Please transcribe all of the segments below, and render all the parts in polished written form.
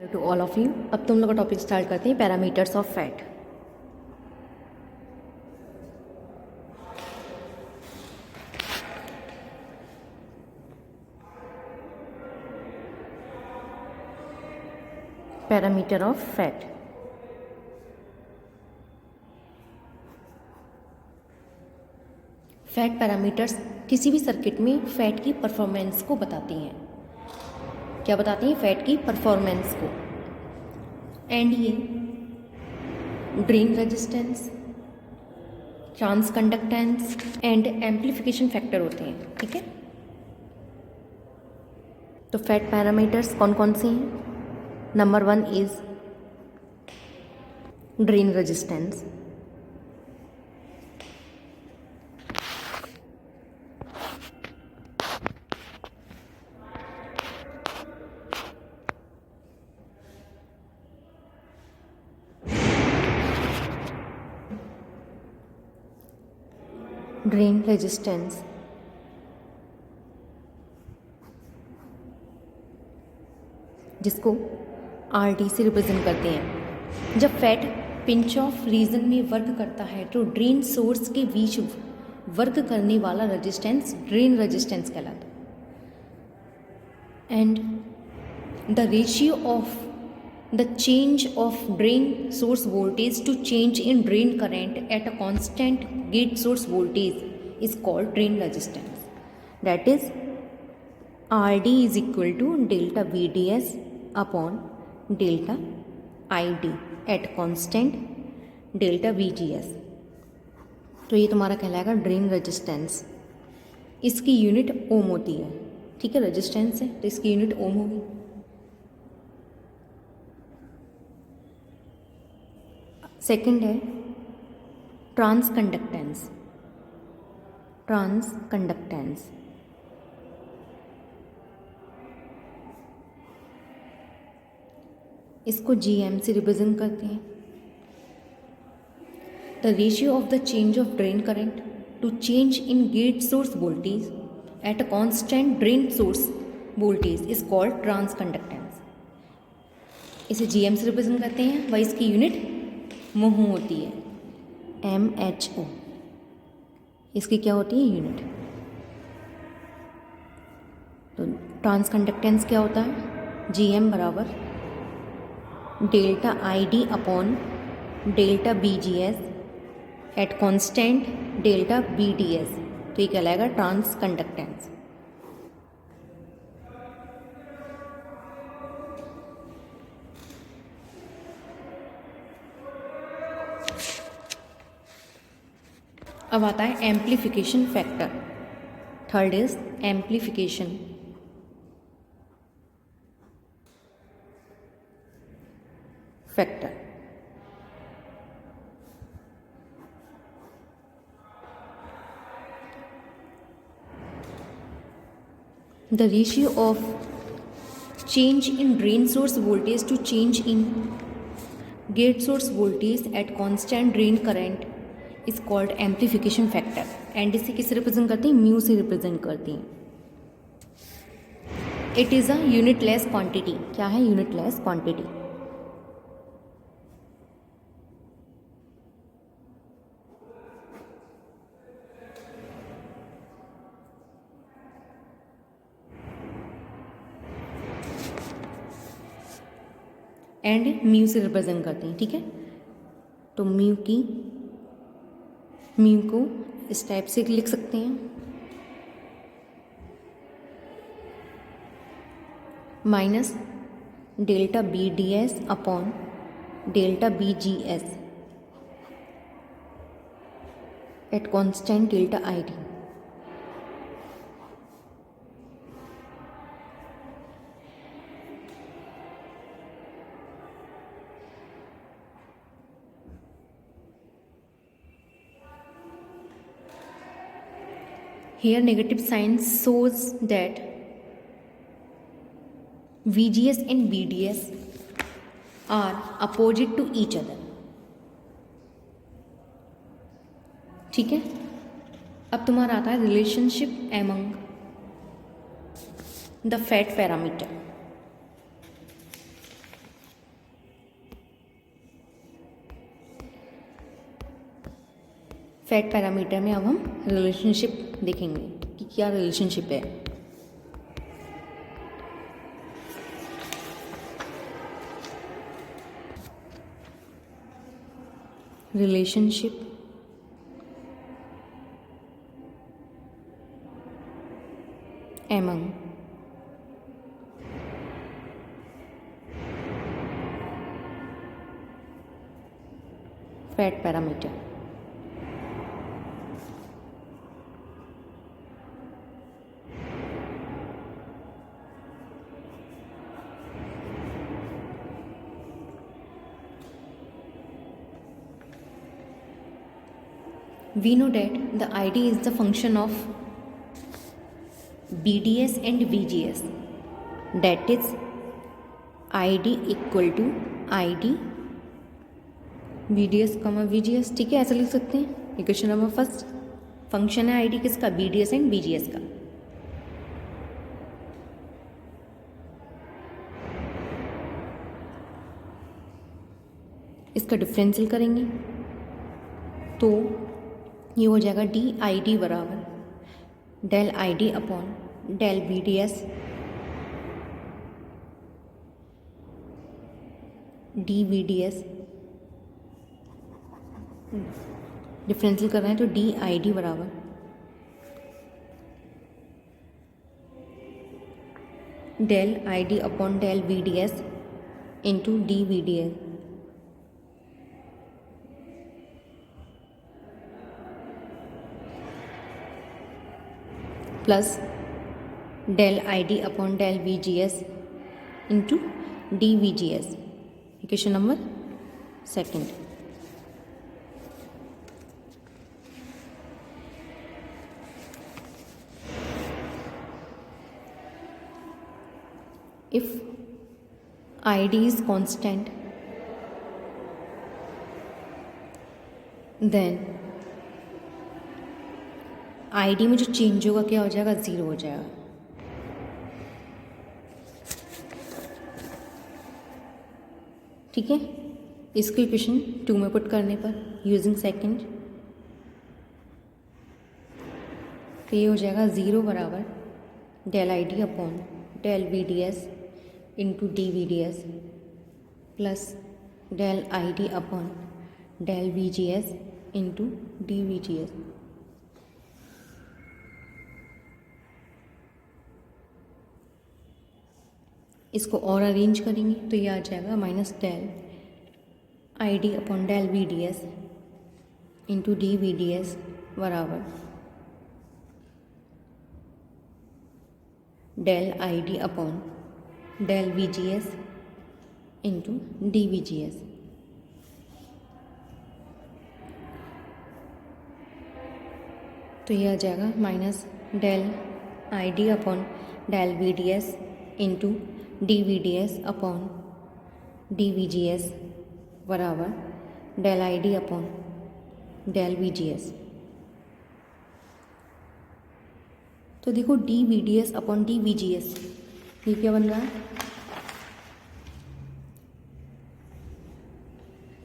To all of you. अब तुम लोग का टॉपिक स्टार्ट करते हैं, parameters of fat. Parameter of fat. Fat parameters किसी भी सर्किट में फैट की परफॉर्मेंस को बताती हैं। क्या बताती हैं? फैट की परफॉर्मेंस को। एंड ये drain resistance, transconductance and amplification factor होते हैं। ठीक है, तो फैट पैरामीटर्स कौन कौन से हैं? Number 1 is drain resistance. Drain resistance जिसको RD से रिप्रेजेंट करते हैं। जब फैट पिंच ऑफ रीजन में वर्क करता है तो ड्रेन सोर्स के बीच वर्क करने वाला रेजिस्टेंस ड्रेन रेजिस्टेंस कहलाता है। And the ratio of the change of drain source voltage to change in drain current at a constant gate source voltage is called drain resistance. That is RD is equal to delta VDS upon delta ID at constant delta VGS। तो ये तुम्हारा कहलाएगा drain resistance. इसकी unit ओम होती है। ठीक है, resistance है तो इसकी यूनिट ओम होगी। सेकंड है ट्रांस कंडक्टेंस। ट्रांस कंडक्टेंस इसको GM से रिप्रेजेंट करते हैं। The ratio of the change of drain current to change in gate source voltage at a constant drain source voltage is called transconductance. इसे GM से represent करते हैं। वही इसकी यूनिट मोह होती है, MHO। इसकी क्या होती है? यूनिट। तो ट्रांस कंडक्टेंस क्या होता है? GM बराबर delta ID upon delta BGS at constant delta BDS। तो ये कहलाएगा ट्रांस कंडक्टेंस। अब आता है amplification factor. Third is amplification factor. The ratio of change in drain source voltage to change in gate source voltage at constant drain current is called amplification factor। And इसे किससे represent करती हैं? Mu से represent करती हैं। It is a unitless quantity. क्या है? Unitless quantity. And mu से रिप्रेजेंट करते हैं। ठीक है, तो म्यू को इस टाइप से लिख सकते हैं, minus delta BDS upon delta BGS at constant delta ID। Here negative sign shows that VGS and BDS are opposite to each other। ठीक है, अब तुम्हारा आता है relationship among the fat parameter. Fat parameter में अब हम रिलेशनशिप देखेंगे कि क्या रिलेशनशिप है। Relationship among fat parameter. We know that the ID is the function of BDS and VGS, that is ID equal to ID BDS, VGS। ठीक है, ऐसा लिख सकते हैं। इक्वेशन नंबर फर्स्ट, फंक्शन है ID किसका, BDS एंड VGS का। इसका डिफरेंशियल करेंगे तो ये हो जाएगा DID बराबर del ID upon del BDS DVDS। Differential कर रहे हैं तो DID बराबर del ID upon del VDS into DVDS plus del ID upon del VGS into DVGS। Equation number second. If ID is constant, then ID में जो change होगा क्या हो जाएगा, ज़ीरो हो जाएगा। ठीक है, इसको इक्वेशन 2 में पुट करने पर यूजिंग सेकंड तो ये हो जाएगा ज़ीरो बराबर del ID upon del VDS into DVDS plus del ID upon del VGS into DVGS। इसको और अरेंज करेंगे तो ये आ जाएगा minus del ID upon del VDS into DVDS बराबर del ID upon del VGS into DVGS। तो ये आ जाएगा minus del ID upon del VDS into DVDS upon DVGS बराबर del ID upon del VGS। तो देखो DVDS अपॉन DVGS ये क्या बन रहा है,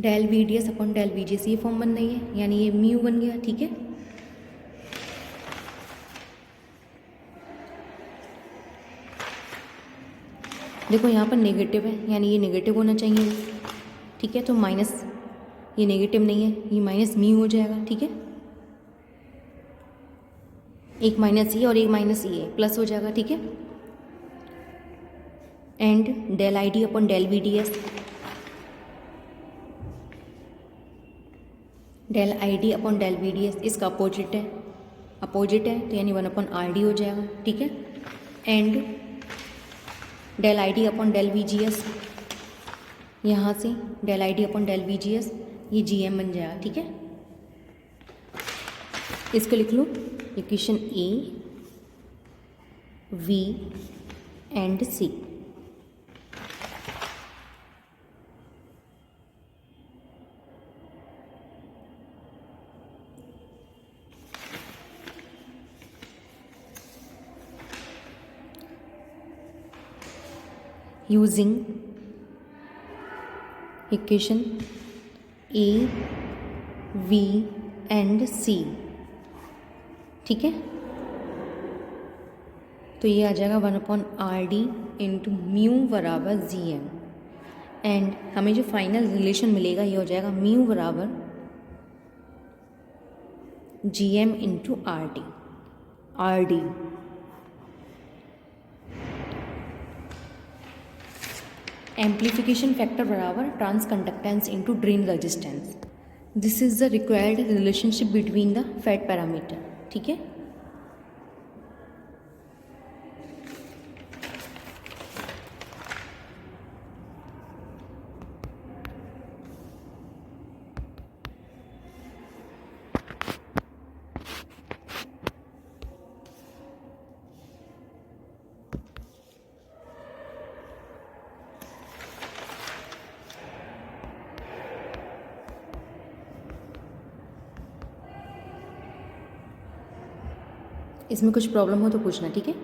del VDS upon del VGS ये फॉर्म बन रही है, यानी ये म्यू बन गया। ठीक है, देखो यहाँ पर नेगेटिव है यानी ये नेगेटिव होना चाहिए। ठीक है, तो माइनस, ये नेगेटिव नहीं है, ये माइनस म्यू हो जाएगा। ठीक है, एक माइनस ये और एक माइनस ये प्लस हो जाएगा। ठीक है, and del ID upon del VDS, del ID upon del VDS इसका अपोजिट है, तो यानी 1 अपॉन RD हो जाएगा। ठीक है, and del ID upon del VGS, यहाँ से del ID upon del VGS ये GM बन जाएगा। ठीक है, इसको लिख लो equation A, V and C। using equation A, V and C. ठीक है, तो ये आ जाएगा 1/RD इंटू म्यू बराबर GM। एंड हमें जो फाइनल रिलेशन मिलेगा ये हो जाएगा म्यू बराबर GM into RD। Amplification factor बराबर transconductance into drain resistance. This is the required relationship between the FET parameter. ठीक है, इसमें कुछ प्रॉब्लम हो तो पूछना। ठीक है।